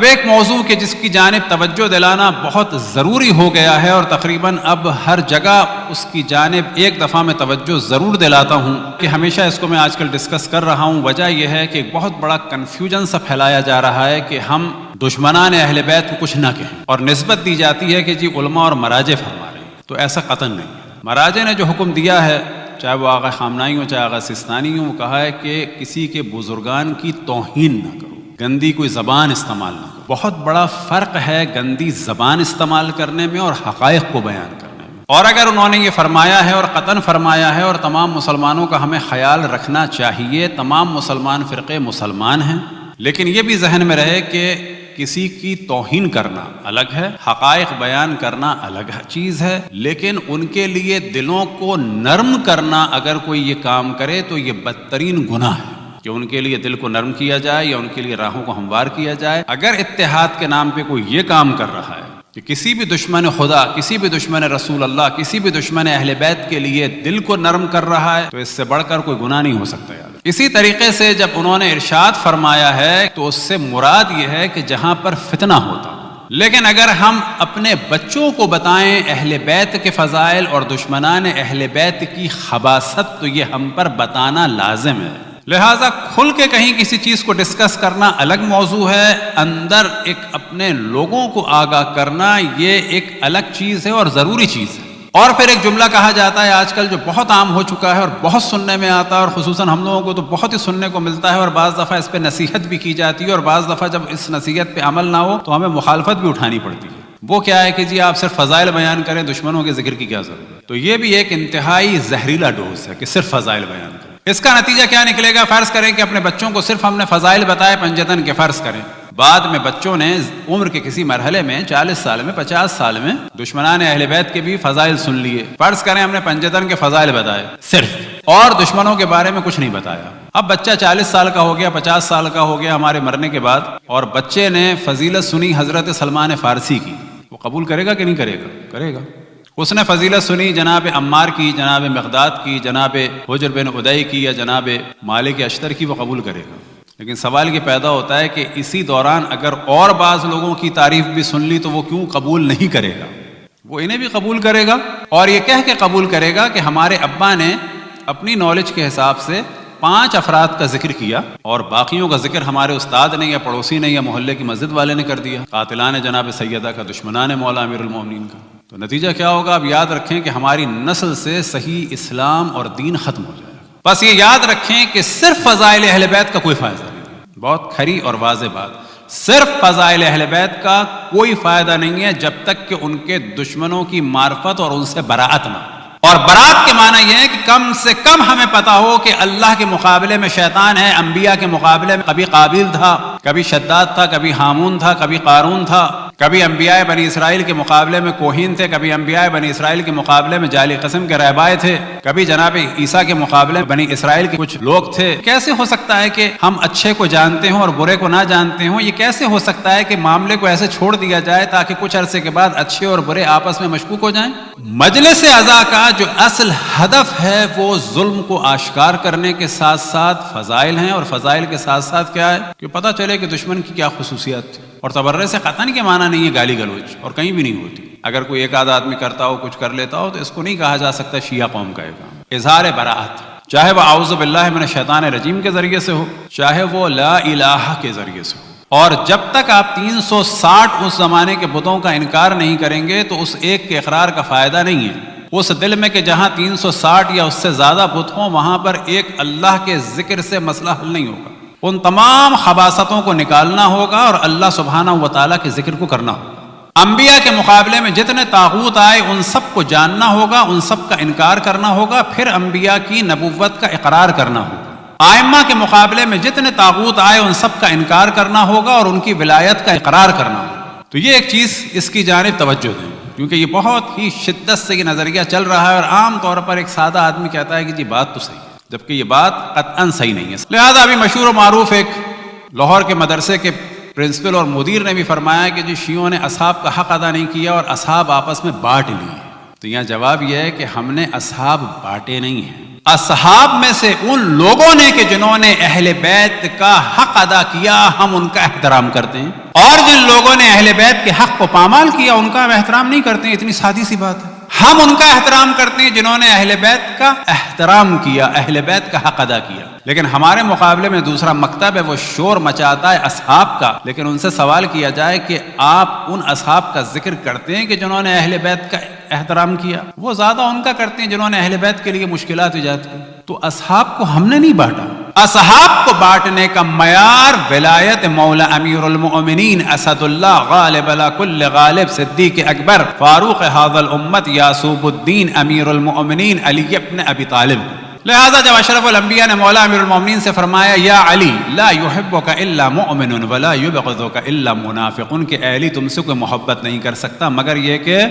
ایک موضوع کہ جس کی جانب توجہ دلانا بہت ضروری ہو گیا ہے اور تقریباً اب ہر جگہ اس کی جانب ایک دفعہ میں توجہ ضرور دلاتا ہوں کہ ہمیشہ اس کو میں آج کل ڈسکس کر رہا ہوں. وجہ یہ ہے کہ ایک بہت بڑا کنفیوژن سا پھیلایا جا رہا ہے کہ ہم دشمنان اہل بیت کو کچھ نہ کہیں اور نسبت دی جاتی ہے کہ جی علماء اور مراجع فرما رہے ہیں. تو ایسا قطعاً نہیں ہے. مراجع نے جو حکم دیا ہے، چاہے وہ آغا خامنائی ہو چاہے آغا سستانی ہو، وہ کہا ہے کہ کسی کے بزرگان کی توہین نہ کرو، گندی کوئی زبان استعمال نہ کرو. بہت بڑا فرق ہے گندی زبان استعمال کرنے میں اور حقائق کو بیان کرنے میں. اور اگر انہوں نے یہ فرمایا ہے اور قطعاً فرمایا ہے اور تمام مسلمانوں کا ہمیں خیال رکھنا چاہیے، تمام مسلمان فرقے مسلمان ہیں، لیکن یہ بھی ذہن میں رہے کہ کسی کی توہین کرنا الگ ہے، حقائق بیان کرنا الگ چیز ہے، لیکن ان کے لیے دلوں کو نرم کرنا اگر کوئی یہ کام کرے تو یہ بدترین گناہ ہے کہ ان کے لیے دل کو نرم کیا جائے یا ان کے لیے راہوں کو ہموار کیا جائے. اگر اتحاد کے نام پہ کوئی یہ کام کر رہا ہے کہ کسی بھی دشمن خدا، کسی بھی دشمن رسول اللہ، کسی بھی دشمن اہل بیت کے لیے دل کو نرم کر رہا ہے، تو اس سے بڑھ کر کوئی گناہ نہیں ہو سکتا یار. اسی طریقے سے جب انہوں نے ارشاد فرمایا ہے تو اس سے مراد یہ ہے کہ جہاں پر فتنہ ہوتا. لیکن اگر ہم اپنے بچوں کو بتائیں اہل بیت کے فضائل اور دشمنان اہل بیت کی خباثت، تو یہ ہم پر بتانا لازم ہے. لہٰذا کھل کے کہیں کسی چیز کو ڈسکس کرنا الگ موضوع ہے، اندر ایک اپنے لوگوں کو آگاہ کرنا یہ ایک الگ چیز ہے اور ضروری چیز ہے. اور پھر ایک جملہ کہا جاتا ہے آج کل جو بہت عام ہو چکا ہے اور بہت سننے میں آتا ہے، اور خصوصاً ہم لوگوں کو تو بہت ہی سننے کو ملتا ہے، اور بعض دفعہ اس پہ نصیحت بھی کی جاتی ہے، اور بعض دفعہ جب اس نصیحت پہ عمل نہ ہو تو ہمیں مخالفت بھی اٹھانی پڑتی ہے. وہ کیا ہے کہ جی آپ صرف فضائل بیان کریں، دشمنوں کے ذکر کی کیا ضرورت. تو یہ بھی ایک انتہائی زہریلا ڈوز ہے کہ صرف فضائل بیان کریں. اس کا نتیجہ کیا نکلے گا؟ فرض کریں کہ اپنے بچوں کو صرف ہم نے فضائل بتائے پنجتن کے، فرض کریں بعد میں بچوں نے عمر کے کسی مرحلے میں 40 سال میں 50 سال میں دشمنان اہل بیت کے بھی فضائل سن لیے. فرض کریں ہم نے پنجتن کے فضائل بتائے صرف اور دشمنوں کے بارے میں کچھ نہیں بتایا. اب بچہ 40 سال کا ہو گیا، 50 سال کا ہو گیا ہمارے مرنے کے بعد، اور بچے نے فضیلت سنی حضرت سلمان فارسی کی، وہ قبول کرے گا کہ نہیں کرے گا؟ کرے گا. اس نے فضیلت سنی جناب عمار کی، جناب مقداد کی، جناب حجر بن ادئی کی یا جناب مالک اشتر کی، وہ قبول کرے گا. لیکن سوال یہ پیدا ہوتا ہے کہ اسی دوران اگر اور بعض لوگوں کی تعریف بھی سن لی تو وہ کیوں قبول نہیں کرے گا؟ وہ انہیں بھی قبول کرے گا اور یہ کہہ کے قبول کرے گا کہ ہمارے ابا نے اپنی نالج کے حساب سے 5 افراد کا ذکر کیا اور باقیوں کا ذکر ہمارے استاد نے یا پڑوسی نے یا محلے کی مسجد والے نے کر دیا، قاتلان جناب سیدہ کا، دشمنان مولا امیر المومنین کا. تو نتیجہ کیا ہوگا؟ اب یاد رکھیں کہ ہماری نسل سے صحیح اسلام اور دین ختم ہو جائے گا. بس یہ یاد رکھیں کہ صرف فضائل اہل بیت کا کوئی فائدہ نہیں ہے. بہت کھری اور واضح بات، صرف فضائل اہل بیت کا کوئی فائدہ نہیں ہے جب تک کہ ان کے دشمنوں کی معرفت اور ان سے براءت نہ. اور برات کے معنی یہ ہے کہ کم سے کم ہمیں پتا ہو کہ اللہ کے مقابلے میں شیطان ہے، انبیاء کے مقابلے میں کبھی قابیل تھا، کبھی شداد تھا، کبھی ہامون تھا، کبھی قارون تھا، کبھی انبیاء بنی اسرائیل کے مقابلے میں کوہین تھے، کبھی انبیاء بنی اسرائیل کے مقابلے میں جعلی قسم کے رہبائے تھے، کبھی جناب عیسیٰ کے مقابلے میں بنی اسرائیل کے کچھ لوگ تھے. کیسے ہو سکتا ہے کہ ہم اچھے کو جانتے ہوں اور برے کو نہ جانتے ہوں؟ یہ کیسے ہو سکتا ہے کہ معاملے کو ایسے چھوڑ دیا جائے تاکہ کچھ عرصے کے بعد اچھے اور برے آپس میں مشکوک ہو جائیں؟ مجلس عزا کا جو اصل ہدف ہے وہ ظلم کو آشکار کرنے کے ساتھ ساتھ فضائل ہیں، اور فضائل کے ساتھ ساتھ کیا ہے کہ پتہ چلے کہ دشمن کی کیا خصوصیات تھی. اور تبرے سے قطعاً کے معنی نہیں ہے گالی گلوچ، اور کہیں بھی نہیں ہوتی. اگر کوئی ایک آدھ آدمی کرتا ہو، کچھ کر لیتا ہو، تو اس کو نہیں کہا جا سکتا شیعہ قوم کا ایک اظہار براءت، چاہے وہ اعوذ باللہ من الشیطان الرجیم کے ذریعے سے ہو، چاہے وہ لا الہ کے ذریعے سے ہو. اور جب تک آپ 360 اس زمانے کے بتوں کا انکار نہیں کریں گے تو اس ایک کے اقرار کا فائدہ نہیں ہے. اس دل میں کہ جہاں 360 یا اس سے زیادہ بت ہوں، وہاں پر ایک اللہ کے ذکر سے مسئلہ حل نہیں ہوگا. ان تمام خباثتوں کو نکالنا ہوگا اور اللہ سبحانہ و تعالیٰ کے ذکر کو کرنا ہوگا. انبیاء کے مقابلے میں جتنے طاغوت آئے ان سب کو جاننا ہوگا، ان سب کا انکار کرنا ہوگا، پھر انبیاء کی نبوت کا اقرار کرنا ہوگا. آئمہ کے مقابلے میں جتنے طاغوت آئے ان سب کا انکار کرنا ہوگا اور ان کی ولایت کا اقرار کرنا ہوگا. تو یہ ایک چیز اس کی جانب توجہ دیں، کیونکہ یہ بہت ہی شدت سے یہ نظریہ چل رہا ہے اور عام طور پر ایک سادہ آدمی کہتا ہے کہ جی بات تو صحیح ہے، جبکہ یہ بات قطعاً صحیح نہیں ہے. لہذا ابھی مشہور و معروف ایک لاہور کے مدرسے کے پرنسپل اور مدیر نے بھی فرمایا کہ جی شیعوں نے اصحاب کا حق ادا نہیں کیا اور اصحاب آپس میں بانٹ لیے. تو یہاں جواب یہ ہے کہ ہم نے اصحاب بانٹے نہیں ہیں. اصحاب میں سے ان لوگوں نے کہ جنہوں نے اہل بیت کا حق ادا کیا، ہم ان کا احترام کرتے ہیں. اور جن لوگوں نے اہل بیت کے حق کو پامال کیا ان کا ہم احترام نہیں کرتے ہیں. اتنی سادی سی بات ہے. ہم ان کا احترام کرتے ہیں جنہوں نے اہل بیت کا احترام کیا, اہل بیت کا حق ادا کیا. لیکن ہمارے مقابلے میں دوسرا مکتب ہے, وہ شور مچاتا ہے اصحاب کا. لیکن ان سے سوال کیا جائے کہ آپ ان اصحاب کا ذکر کرتے ہیں کہ جنہوں نے اہل بیت کا احترام کیا؟ وہ زیادہ ان کا کرتے ہیں جنہوں نے اہل بیت کے لیے مشکلات ایجاد کی. تو اصحاب کو ہم نے نہیں بانٹا. اصحاب کو بانٹنے کا معیار ولایت مولا امیر المؤمنین اسد اللہ غالب علی کل غالب صدیق اکبر فاروق ھذا الامت یعصوب الدین امیر المؤمنین علی ابن ابی طالب. لہذا جب اشرف الانبیاء نے مولا امیر المؤمنین سے فرمایا یا علی لا یحبک الا مؤمن ولا یبغضک الا منافق, کہ اے علی تم سے کوئی محبت نہیں کر سکتا مگر یہ کہ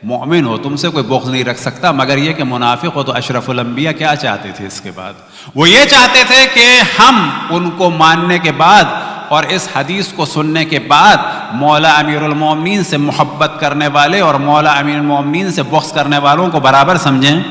مومن ہو, تم سے کوئی بغض نہیں رکھ سکتا مگر یہ کہ منافق ہو. تو اشرف الانبیاء کیا چاہتے تھے اس کے بعد؟ وہ یہ چاہتے تھے کہ ہم ان کو ماننے کے بعد اور اس حدیث کو سننے کے بعد مولا امیر المومنین سے محبت کرنے والے اور مولا امیر المومنین سے بغض کرنے والوں کو برابر سمجھیں.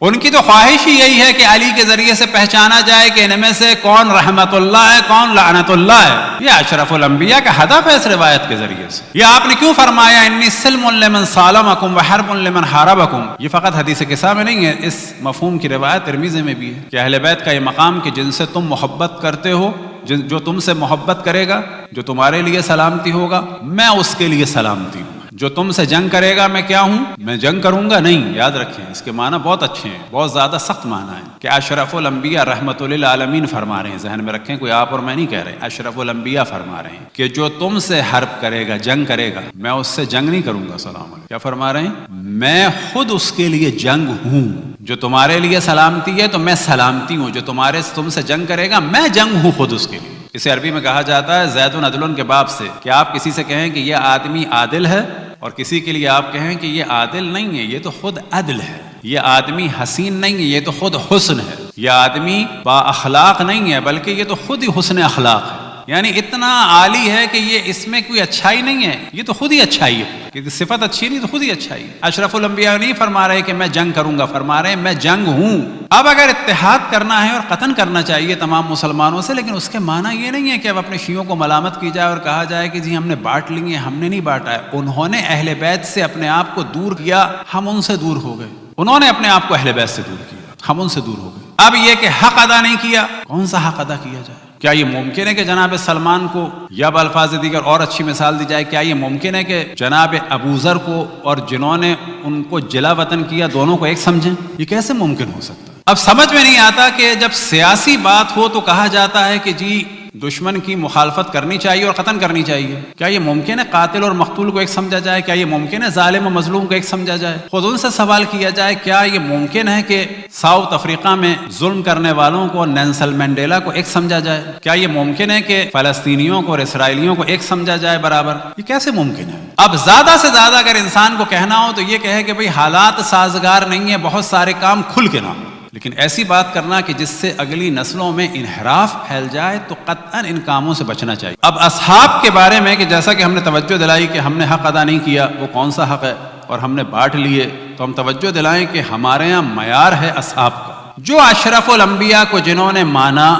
ان کی تو خواہش ہی یہی ہے کہ علی کے ذریعے سے پہچانا جائے کہ ان میں سے کون رحمت اللہ ہے, کون لعنت اللہ ہے. یہ اشرف الانبیاء کا ہدف ہے اس روایت کے ذریعے سے. یہ آپ نے کیوں فرمایا انی سلم لمن سالمکم وحرب لمن حاربکم؟ یہ فقط حدیث قصہ میں نہیں ہے, اس مفہوم کی روایت ترمذی میں بھی ہے کہ اہل بیت کا یہ مقام کہ جن سے تم محبت کرتے ہو, جو تم سے محبت کرے گا, جو تمہارے لیے سلامتی ہوگا, میں اس کے لیے سلامتی ہوں. جو تم سے جنگ کرے گا میں کیا ہوں؟ میں جنگ کروں گا نہیں. یاد رکھیں اس کے معنی بہت اچھے ہیں, بہت زیادہ سخت معنی ہے کہ اشرف الانبیاء رحمت للعالمین فرما رہے ہیں. ذہن میں رکھیں, کوئی آپ اور میں نہیں کہہ رہے, اشرف الانبیاء فرما رہے ہیں کہ جو تم سے حرب کرے گا, جنگ کرے گا, میں اس سے جنگ نہیں کروں گا. سلام علیکم. کیا فرما رہے ہیں؟ میں خود اس کے لیے جنگ ہوں. جو تمہارے لیے سلامتی ہے تو میں سلامتی ہوں, جو تم سے جنگ کرے گا میں جنگ ہوں خود اس کے لیے. اسے عربی میں کہا جاتا ہے زید عدل کے باب سے, کہ آپ کسی سے کہیں کہ یہ آدمی عادل ہے اور کسی کے لیے آپ کہیں کہ یہ عادل نہیں ہے, یہ تو خود عدل ہے. یہ آدمی حسین نہیں ہے, یہ تو خود حسن ہے. یہ آدمی با اخلاق نہیں ہے بلکہ یہ تو خود ہی حسن اخلاق ہے. یعنی اتنا عالی ہے کہ یہ اس میں کوئی اچھائی نہیں ہے, یہ تو خود ہی اچھائی ہے. کہ صفت اچھی نہیں تو خود ہی اچھائی ہے. اشرف الانبیاء نہیں فرما رہے کہ میں جنگ کروں گا, فرما رہے ہیں میں جنگ ہوں. اب اگر اتحاد کرنا ہے اور قتل کرنا چاہیے تمام مسلمانوں سے, لیکن اس کے معنی یہ نہیں ہے کہ اب اپنے شیعوں کو ملامت کی جائے اور کہا جائے کہ جی ہم نے بانٹ لیے. ہم نے نہیں بانٹا ہے, انہوں نے اہل بیت سے اپنے آپ کو دور کیا, ہم ان سے دور ہو گئے. انہوں نے اپنے آپ کو اہل بیت سے دور کیا, ہم ان سے دور ہو گئے. اب یہ کہ حق ادا نہیں کیا, کون سا حق ادا کیا جائے؟ کیا یہ ممکن ہے کہ جناب سلمان کو, یا بالفاظ دیگر اور اچھی مثال دی جائے, کیا یہ ممکن ہے کہ جناب ابو ذر کو اور جنہوں نے ان کو جلا وطن کیا دونوں کو ایک سمجھیں؟ یہ کیسے ممکن ہو سکتا ہے؟ اب سمجھ میں نہیں آتا کہ جب سیاسی بات ہو تو کہا جاتا ہے کہ جی دشمن کی مخالفت کرنی چاہیے اور قتل کرنی چاہیے. کیا یہ ممکن ہے قاتل اور مقتول کو ایک سمجھا جائے؟ کیا یہ ممکن ہے ظالم و مظلوم کو ایک سمجھا جائے؟ خود ان سے سوال کیا جائے کیا یہ ممکن ہے کہ ساؤتھ افریقہ میں ظلم کرنے والوں کو, نیلسن منڈیلا کو ایک سمجھا جائے؟ کیا یہ ممکن ہے کہ فلسطینیوں کو اور اسرائیلیوں کو ایک سمجھا جائے برابر؟ یہ کیسے ممکن ہے؟ اب زیادہ سے زیادہ اگر انسان کو کہنا ہو تو یہ کہے کہ بھئی حالات سازگار نہیں ہیں, بہت سارے کام کھل کے نہ. لیکن ایسی بات کرنا کہ جس سے اگلی نسلوں میں انحراف پھیل جائے تو قطعاً ان کاموں سے بچنا چاہیے. اب اصحاب کے بارے میں کہ جیسا کہ ہم نے توجہ دلائی کہ ہم نے حق ادا نہیں کیا, وہ کون سا حق ہے, اور ہم نے بانٹ لیے, تو ہم توجہ دلائیں کہ ہمارے یہاں معیار ہے اصحاب کا. جو اشرف الانبیاء کو جنہوں نے مانا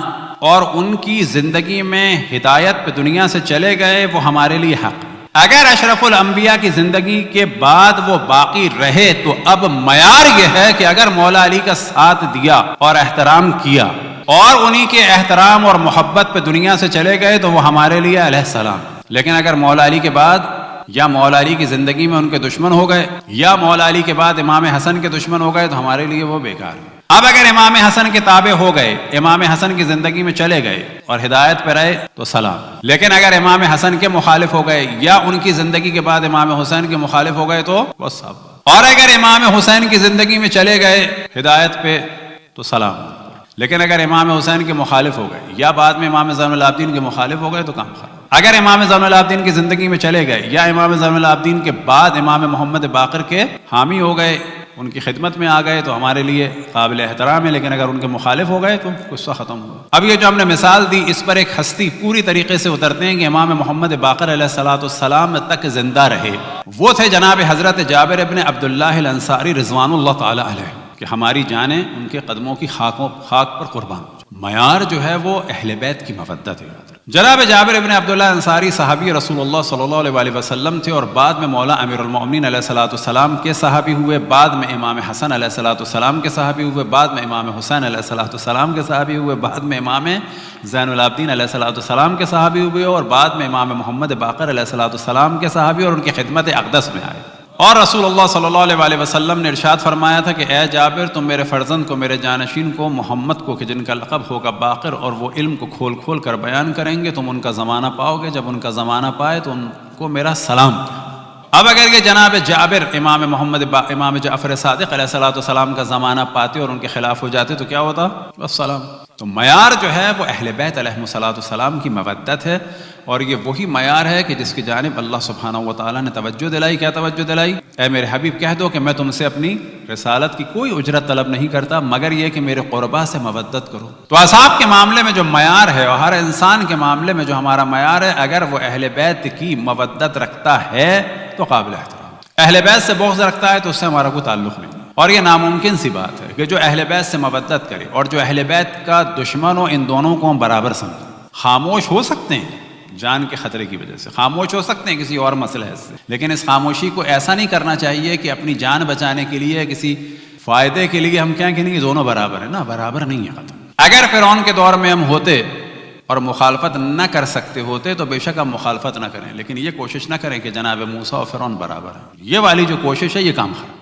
اور ان کی زندگی میں ہدایت پہ دنیا سے چلے گئے, وہ ہمارے لیے حق ہے. اگر اشرف الانبیاء کی زندگی کے بعد وہ باقی رہے تو اب معیار یہ ہے کہ اگر مولا علی کا ساتھ دیا اور احترام کیا اور انہی کے احترام اور محبت پہ دنیا سے چلے گئے تو وہ ہمارے لیے علیہ السلام. لیکن اگر مولا علی کے بعد یا مولا علی کی زندگی میں ان کے دشمن ہو گئے یا مولا علی کے بعد امام حسن کے دشمن ہو گئے تو ہمارے لیے وہ بیکار ہے. اب اگر امام حسن کے تابع ہو گئے, امام حسن کی زندگی میں چلے گئے اور ہدایت پہ رہے تو سلام. لیکن اگر امام حسن کے مخالف ہو گئے یا ان کی زندگی کے بعد امام حسین کے مخالف ہو گئے تو وہ سب. اور اگر امام حسین کی زندگی میں چلے گئے ہدایت پہ تو سلام. لیکن اگر امام حسین کے مخالف ہو گئے یا بعد میں امام زین العابدین کے مخالف ہو گئے تو کام خراب. اگر امام زین العابدین کی زندگی میں چلے گئے یا امام زین العابدین کے بعد امام محمد باقر کے حامی ہو گئے, ان کی خدمت میں آ گئے تو ہمارے لیے قابل احترام ہے. لیکن اگر ان کے مخالف ہو گئے تو قصہ ختم ہوا. اب یہ جو ہم نے مثال دی اس پر ایک ہستی پوری طریقے سے اترتے ہیں کہ امام محمد باقر علیہ السلام تک زندہ رہے. وہ تھے جناب حضرت جابر ابن عبداللہ الانصاری رضوان اللہ تعالی علیہ, کہ ہماری جانیں ان کے قدموں کی خاک پر قربان. معیار جو ہے وہ اہل بیت کی مودت ہے. جناب جابر ابن عبداللہ انصاری صحابی رسول اللہ صلی اللہ علیہ وسلم تھے، اور بعد میں مولا امیر المؤمنین علیہ الصلوۃ والسلام کے صحابی ہوئے، بعد میں امام حسن علیہ الصلوۃ والسلام کے صحابی ہوئے، بعد میں امام حسین علیہ الصلوۃ والسلام کے صحابی ہوئے، بعد میں امام زین العابدین علیہ الصلوۃ والسلام کے صحابی ہوئے، اور بعد میں امام محمد باقر علیہ الصلوۃ والسلام کے صحابی اور ان کی خدمت اقدس میں آئے۔ اور رسول اللہ صلی اللہ علیہ وسلم نے ارشاد فرمایا تھا کہ اے جابر، تم میرے فرزند کو، میرے جانشین کو، محمد کو، کہ جن کا لقب ہوگا باقر، اور وہ علم کو کھول کھول کر بیان کریں گے، تم ان کا زمانہ پاؤ گے، جب ان کا زمانہ پائے تو ان کو میرا سلام۔ اب اگر یہ جناب جابر امام جعفر صادق علیہ الصلوۃ والسلام کا زمانہ پاتے اور ان کے خلاف ہو جاتے تو کیا ہوتا؟ السلام۔ تو معیار جو ہے وہ اہل بیت علیہم الصلوۃ والسلام کی مودت ہے، اور یہ وہی معیار ہے کہ جس کی جانب اللہ سبحانہ و تعالیٰ نے توجہ دلائی۔ کیا توجہ دلائی؟ اے میرے حبیب کہہ دو کہ میں تم سے اپنی رسالت کی کوئی اجرت طلب نہیں کرتا، مگر یہ کہ میرے قربا سے مودت کرو۔ تو اصحاب کے معاملے میں جو معیار ہے، اور ہر انسان کے معاملے میں جو ہمارا معیار ہے، اگر وہ اہل بیت کی مودت رکھتا ہے تو قابل احترام۔ اہل بیت سے بغض رکھتا ہے تو اس سے ہمارا کوئی تعلق نہیں، اور یہ ناممکن سی بات ہے کہ جو اہل بیت سے مودت کرے اور جو اہل بیت کا دشمن ہو، ان دونوں کو ہم برابر سمجھیں۔ خاموش ہو سکتے ہیں جان کے خطرے کی وجہ سے، خاموش ہو سکتے ہیں کسی اور مسئلے سے، لیکن اس خاموشی کو ایسا نہیں کرنا چاہیے کہ اپنی جان بچانے کے لیے، کسی فائدے کے لیے ہم کہیں کہ نہیں دونوں برابر ہیں۔ نا، برابر نہیں ہے ختم۔ اگر فرعون کے دور میں ہم ہوتے اور مخالفت نہ کر سکتے ہوتے تو بے شک ہم مخالفت نہ کریں، لیکن یہ کوشش نہ کریں کہ جناب موسیٰ اور فرعون برابر ہیں۔ یہ والی جو کوشش ہے یہ کام خراب۔